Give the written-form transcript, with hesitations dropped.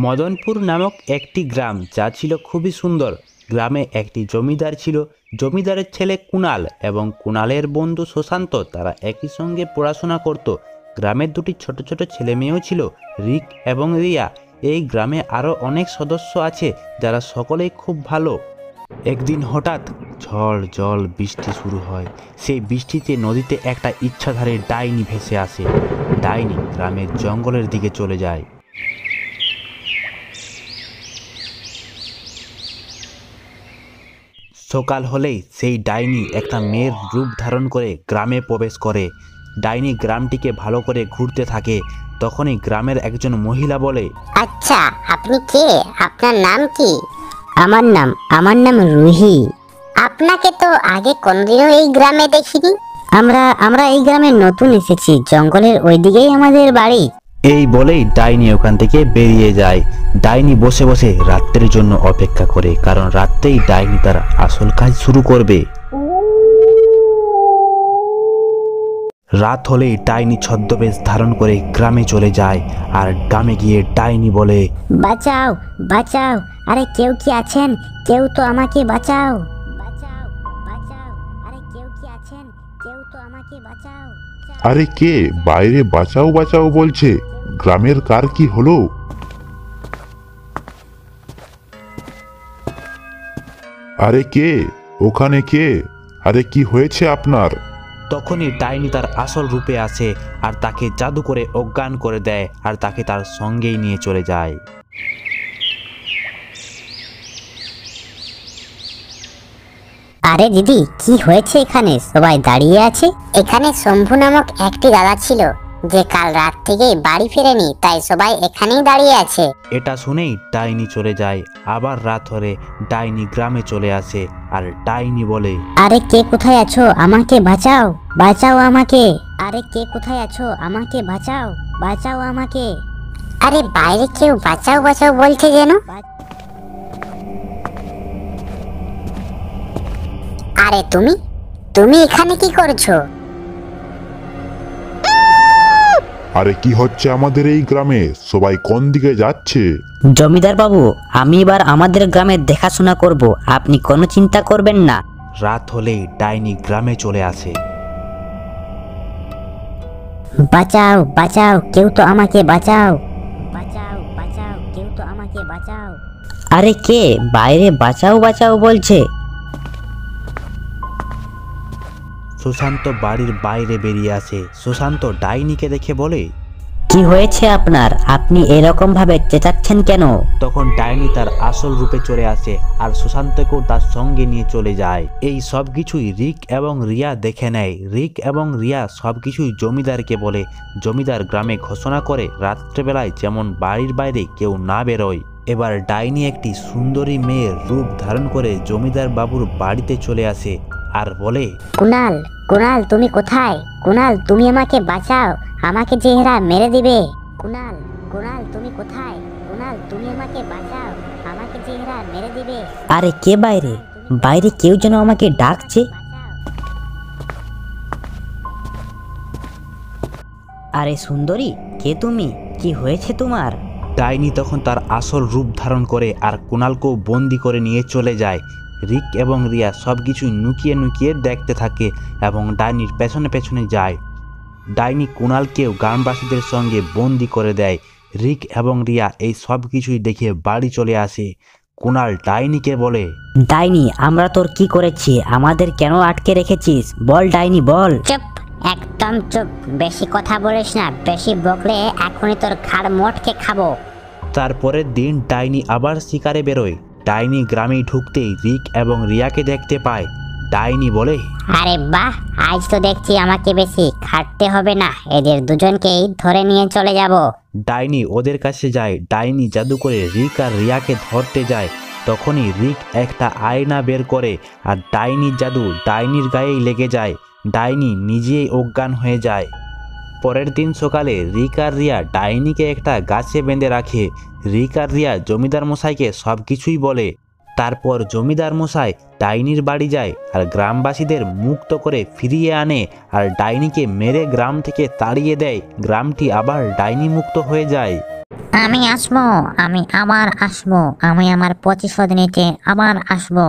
মদনপুর নামক একটি গ্রাম যা ছিল খুবই সুন্দর। গ্রামে একটি জমিদার ছিল। জমিদারের ছেলে কুণাল এবং কুণালের বন্ধু সুশান্ত, তারা একই সঙ্গে পড়াশোনা করত। গ্রামের দুটি ছোট ছোট ছেলে মেয়েও ছিল, রিক এবং রিয়া। এই গ্রামে আরও অনেক সদস্য আছে যারা সকলেই খুব ভালো। একদিন হঠাৎ ঝড় জল বৃষ্টি শুরু হয়। সেই বৃষ্টিতে নদীতে একটা ইচ্ছাধারী ডাইনি ভেসে আসে। ডাইনি গ্রামের জঙ্গলের দিকে চলে যায়। সকাল হলেই সেই ডাইনি একটা মেয়ের রূপ ধারণ করে গ্রামে প্রবেশ করে। ডাইনি গ্রামটিকে ভালো করে ঘুরতে থাকে। তখনই গ্রামের একজন মহিলা বলে, আচ্ছা, আপনি কে? আপনার নাম কি? আমার নাম রুহি। আপনাকে তো আগে কোনদিনও এই গ্রামে দেখিনি। আমরা এই গ্রামে নতুন এসেছি, জঙ্গলের ওইদিকেই আমাদের বাড়ি। এই বলেই ডাইনি ওখান থেকে বেরিয়ে যায়। ডাইনি বসে বসে রাত্রের জন্য অপেক্ষা করে, কারণ রাত্রেই ডাইনি তার আসল কাজ শুরু করবে। রাত হলেই ডাইনি ছদ্মবেশ ধারণ করে গ্রামে চলে যায়। আর গ্রামে গিয়ে ডাইনি বলে, বাঁচাও বাঁচাও, আরে কেউ কি আছেন? কেউ তো আমাকে বাঁচাও। বাঁচাও বাঁচাও, আরে কেউ কি আছেন? কেউ তো আমাকে বাঁচাও। আরে কে বাইরে বাঁচাও বাঁচাও বলছে? গ্রামের কার কি হলো? আরে কে ওখানে? কে? আরে কি হয়েছে আপনার? তখনই ডাইনি তার আসল রূপে আসে আর তাকে জাদু করে অজ্ঞান করে দেয় আর তাকে তার সঙ্গেই নিয়ে চলে যায়। আরে দিদি, কি হয়েছে এখানে? সবাই দাঁড়িয়ে আছে। এখানে শম্ভু নামক একটি দাদা ছিল যে কাল রাত থেকেই বাড়ি ফেরেনি, তাই সবাই এখানেই দাঁড়িয়ে আছে। এটা শুনেই ডাইনি চলে যায়। আবার রাত হলে ডাইনি গ্রামে চলে আসে আর ডাইনি বলে, আরে কে কোথায় আছো? আমাকে বাঁচাও, বাঁচাও আমাকে। আরে কে কোথায় আছো? আমাকে বাঁচাও, বাঁচাও আমাকে। আরে বাইরে কেউ বাঁচাও বাঁচাও বলছে যেন। আরে তুমি এখানে কি করছো? আরে কি হচ্ছে আমাদের এই গ্রামে? সবাই কোন দিকে যাচ্ছে? জমিদার বাবু, আমি এবার আমাদের গ্রামের দেখাশোনা করব, আপনি কোনো চিন্তা করবেন না। রাত হলেই ডাইনি গ্রামে চলে আসে। বাঁচাও বাঁচাও, কেউ তো আমাকে বাঁচাও। বাঁচাও বাঁচাও, কেউ তো আমাকে বাঁচাও। আরে কে বাইরে বাঁচাও বাঁচাও বলছে? সুশান্ত বাড়ির বাইরে বেরিয়ে আসে। সুশান্ত ডাইনিকে দেখে বলে, কি হয়েছে আপনার? আপনি এরকম ভাবে চেঁচাচ্ছেন কেন? তখন ডাইনি তার আসল রূপে চলে আসে আর সুশান্তকেও তার সঙ্গে নিয়ে চলে যায়। এই সব কিছুই রিক এবং রিয়া দেখে নেয়। রিক এবং রিয়া সবকিছুই জমিদারকে বলে। জমিদার গ্রামে ঘোষণা করে রাত্রেবেলায় যেমন বাড়ির বাইরে কেউ না বেরোয়। এবার ডাইনি একটি সুন্দরী মেয়ের রূপ ধারণ করে জমিদার বাবুর বাড়িতে চলে আসে আর বলে, কুণাল, কুণাল তুমি কোথায়? কুণাল তুমি আমাকে বাঁচাও, আমাকে যে এরা মেরে দিবে। কুণাল, কুণাল তুমি কোথায়? কুণাল তুমি আমাকে বাঁচাও, আমাকে যে এরা মেরে দিবে। আরে কে বাইরে? বাইরে কেউ যেন আমাকে ডাকছে। আরে সুন্দরী, কে তুমি? কি হয়েছে তোমার? ডাইনি তখন তার আসল রূপ ধারণ করে আর কুণালকেও বন্দি করে নিয়ে চলে যায়। রিক এবং রিয়া সবকিছু লুকিয়ে লুকিয়ে দেখতে থাকে এবং ডাইনির পেছনে পেছনে যায়। ডাইনি কুণালকেও গ্রামবাসীদের সঙ্গে বন্দি করে দেয়। রিক এবং রিয়া এই সব কিছুই দেখে বাড়ি চলে আসে। কুণাল ডাইনিকে বলে, ডাইনি, আমরা তোর কি করেছি? আমাদের কেন আটকে রেখেছিস? বল ডাইনি বল। চুপ, একদম চুপ, বেশি কথা বলিস না। বেশি বকলে এখনই তোর ঘাড় মোটকে খাবো। তারপরের দিন ডাইনি আবার শিকারে বেরোয়। ডাইনি গ্রামে ঢুকতেই রিক এবং রিয়াকে দেখতে পায়। ডাইনি বলে, আরে বাহ, আজ তো দেখছি আমাকে বেশি খাটতে হবে না, এদের দুজনকেই ধরে নিয়ে চলে যাব। ডাইনি ওদের কাছে যায়। ডাইনি জাদু করে রিক আর রিয়াকে ধরতে যায়। তখনই রিক একটা আয়না বের করে আর ডাইনির জাদু ডাইনির গায়েই লেগে যায়। ডাইনি নিজেই অজ্ঞান হয়ে যায়। পরের দিন সকালে রিক আর রিয়া ডাইনিকে একটা গাছে বেঁধে রাখে। রিক আর রিয়া জমিদার মশাইকে সব কিছুই বলে। তারপর জমিদার মশাই ডাইনির বাড়ি যায় আর গ্রামবাসীদের মুক্ত করে ফিরিয়ে আনে আর ডাইনিকে মেরে গ্রাম থেকে তাড়িয়ে দেয়। গ্রামটি আবার ডাইনি মুক্ত হয়ে যায়। আমি আসবো, আমি আবার আসবো, আমি আমার প্রতিশোধ নিতে আবার আসবো।